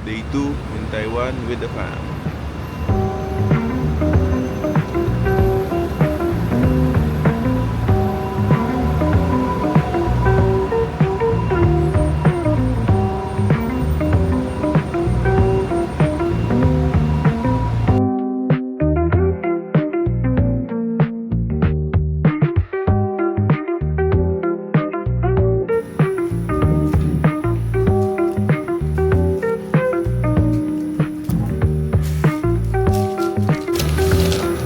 Day 2 in Taiwan with the fam.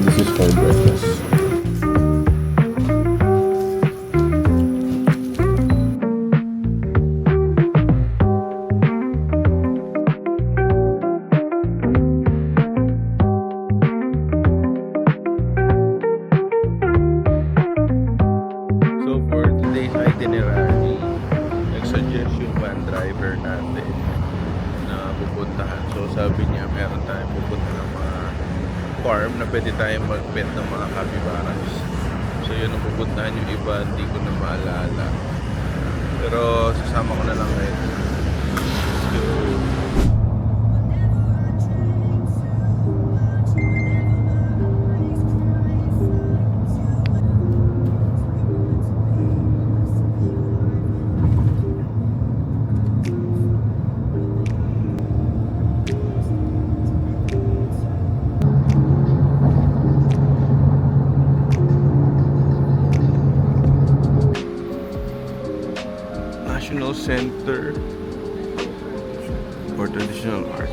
This is for breakfast. So for today's itinerary, nag-suggest yung van driver natin na pupuntahan. So sabi niya meron tayong pupunta ng mga farm na pwede tayong mag-pet ng mga capybaras. So yun ang pupuntahan, yung iba hindi ko na maalala. Pero sasama ko na lang ngayon. Let's go. National Center for Traditional Art.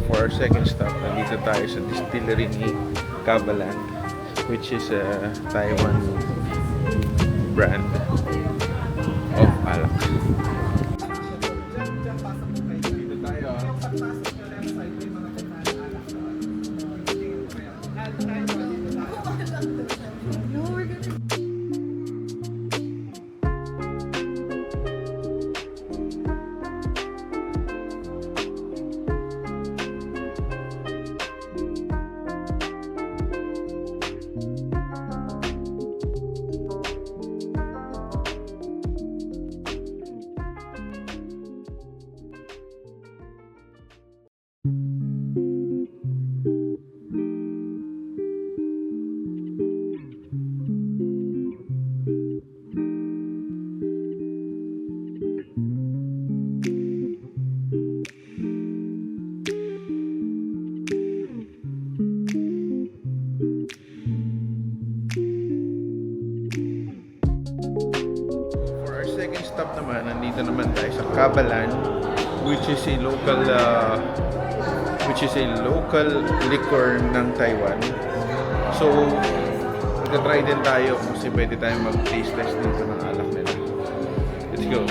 For our second stop, nandito tayo sa distillery ni Kavalan, which is a Taiwan brand of alak. naman tayo sa Kabalan, which is a local liquor ng Taiwan. So, magta-try din tayo kasi pwede tayo mag-taste test dito ng alak nila. Let's go.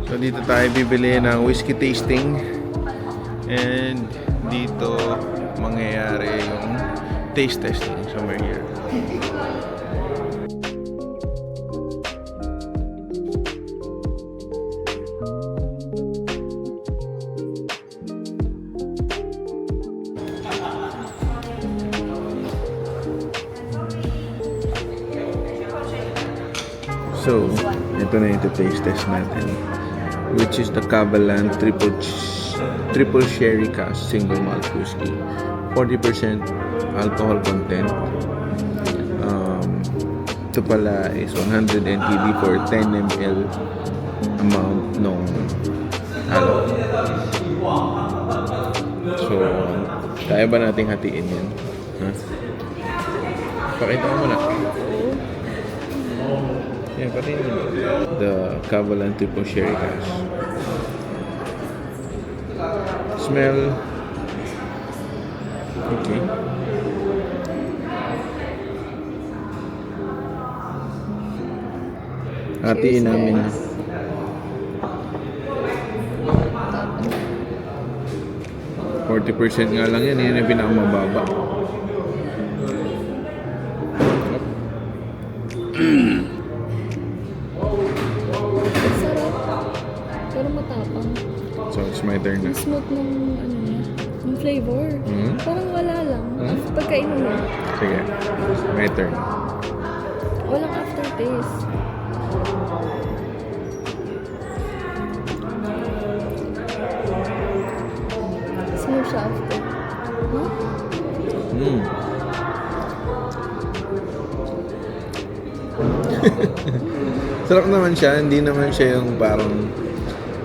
So, dito tayo bibili ng whiskey tasting. And dito mangyayari yung taste testing somewhere here. So, ito na yung taste test natin, which is the Kabalan Triple Sherry Cask Single Malt Whiskey. 40% alcohol content. Ito pala is 100 NTD for 10 ml amount nung alak. So, kaya ba nating hatiin yan? Huh? Pakita mo na. Yeah, pati the Kabalan Triple Sherry Cask. Smell. Okay. Hatiin namin. %40 nga lang yan. Yan yung pinakamababa. Pero matapang. So, it's my turn na. Ang smooth ng ano niya, ng flavor. Parang wala lang. Pagkainom mo. Sige. My turn. Walang aftertaste. Smooth siya after. Huh? Sarap naman siya. Hindi naman siya yung parang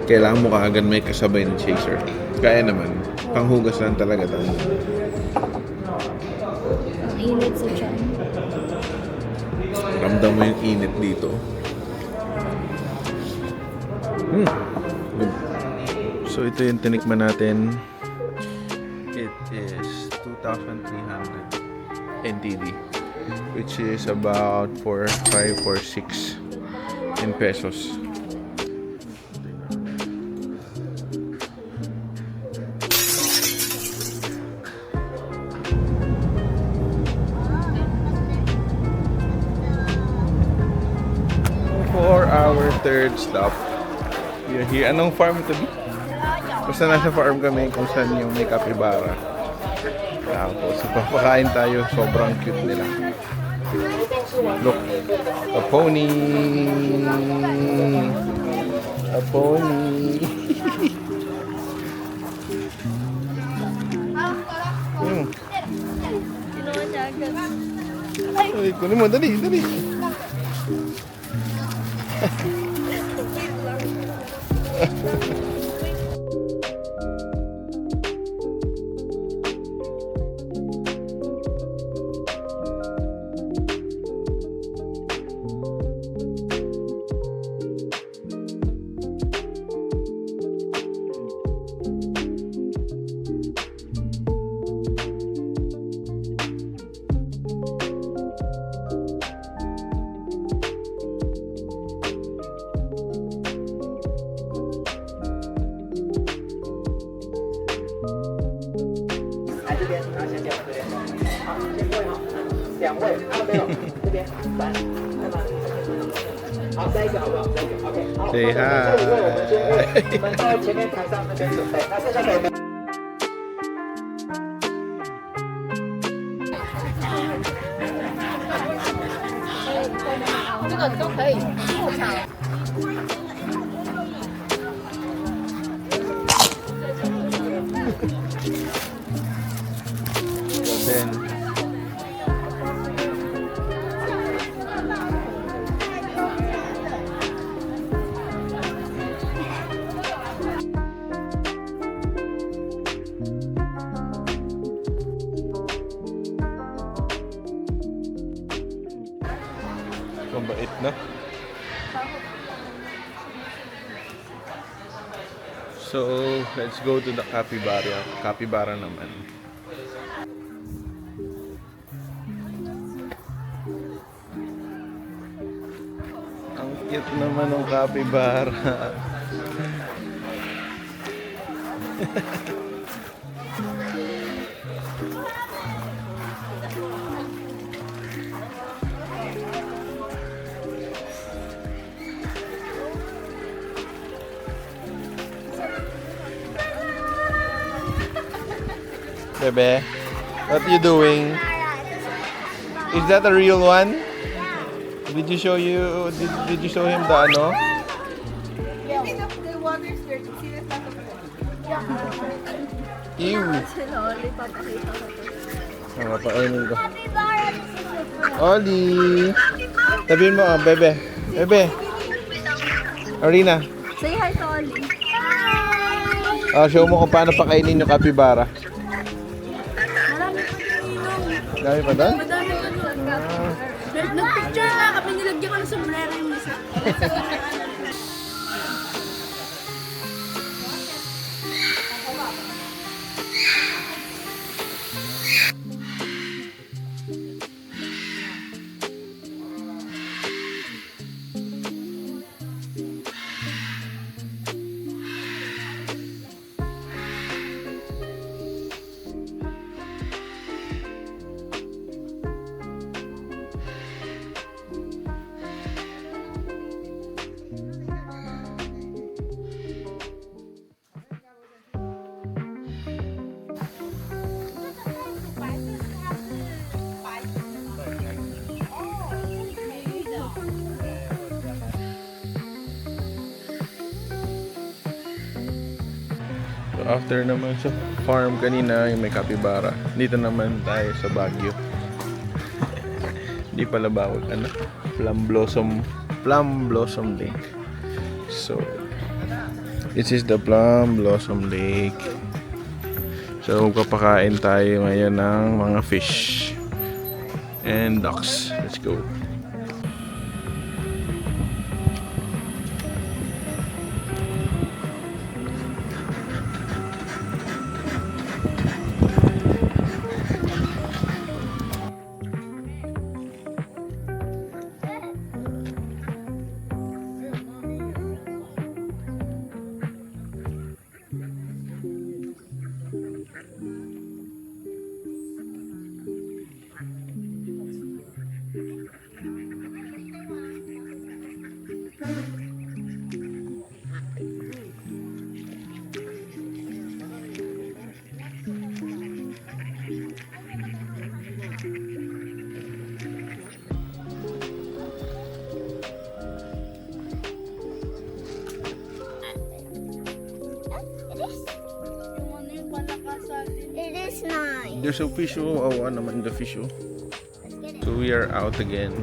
kailangan mo kaagad may kasabay ng chaser. Kaya naman. Panghugas lang talaga tayo. Ang init sa tiyan. Ramdam mo yung init dito. Good. So ito yung tinikman natin. It is 2,300 NTD, which is about 4.5 or 6 in pesos. For our third stop, we are here. Anong farm ito? Basta nasa farm kami kung saan yung may capybara. Tapos papakain tayo. Sobrang cute nila. Look, a pony. A pony. Ginawa niya agad. Ay, kunin mo. Dali, dali. Say hi. 们到前面台上那边准备。那现在可以。这个都可以后场。 Then, mabait na. So, let's go to the capybara. Capybara naman. Ang cute naman ng capybara. Bebe, what you doing? Is that a real one? Did you show him the ano? The water is dirty. See, that's not the Ew. Sila, Oli, papakita ko to. Papainin ko. Oli. Sabihin mo, bebe. Bebe. Arina. Say hi to Oli. Show mo kung paano pakainin yung capybara. Marami pa ninong. Dami pa doon? Madami pa doon. Nag-picture nga kami, nilagyan ko ng sombrero yung isa. So after naman sa farm kanina, yung may capybara. Dito naman tayo sa Baguio. Hindi pala bawal ano, Plum Blossom Lake. So this is the Plum Blossom Lake. So magpapakain tayo ngayon ng mga fish and ducks. Let's go. It is nice. There's a fish oh. Awa naman the fish oh. So we are out again.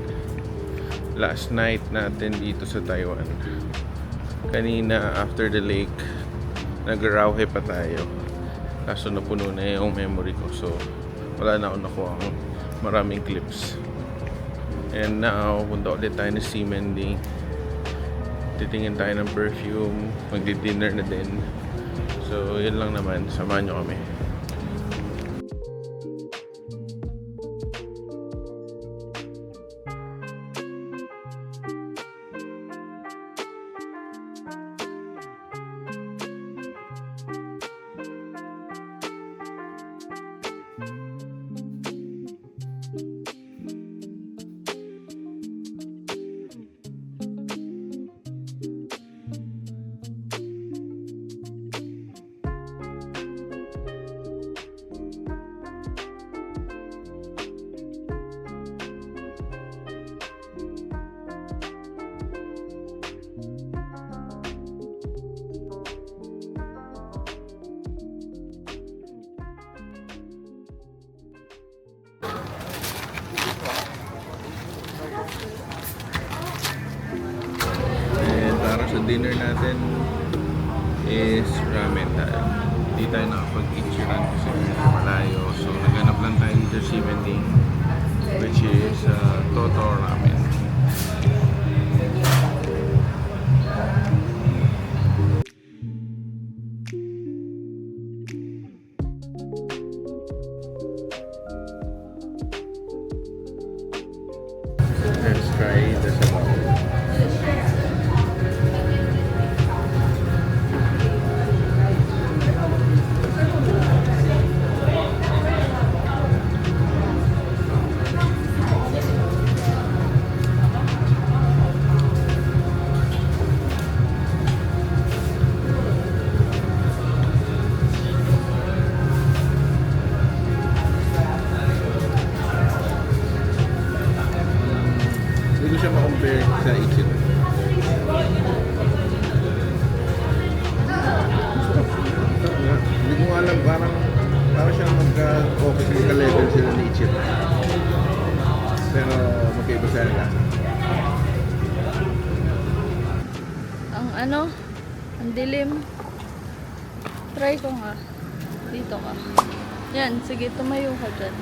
Last night natin dito sa Taiwan. Kanina after the lake, nag-rauhe pa tayo. Kaso napuno na yung memory ko. So wala na ako nakuha maraming clips. And now, punta ulit tayo ng sea mending. Titingin tayo ng perfume. Magdi-dinner na din. So yun lang naman. Samahan nyo kami. Sa dinner natin is ramen tayo. Hindi tayo nakapag-ichiran kasi malayo. So naghanap lang tayo dito sa Mending, which is Toto Ramen. ano, ang dilim. Try ko nga. Dito ka. Yan, sige, tumayo ka dyan.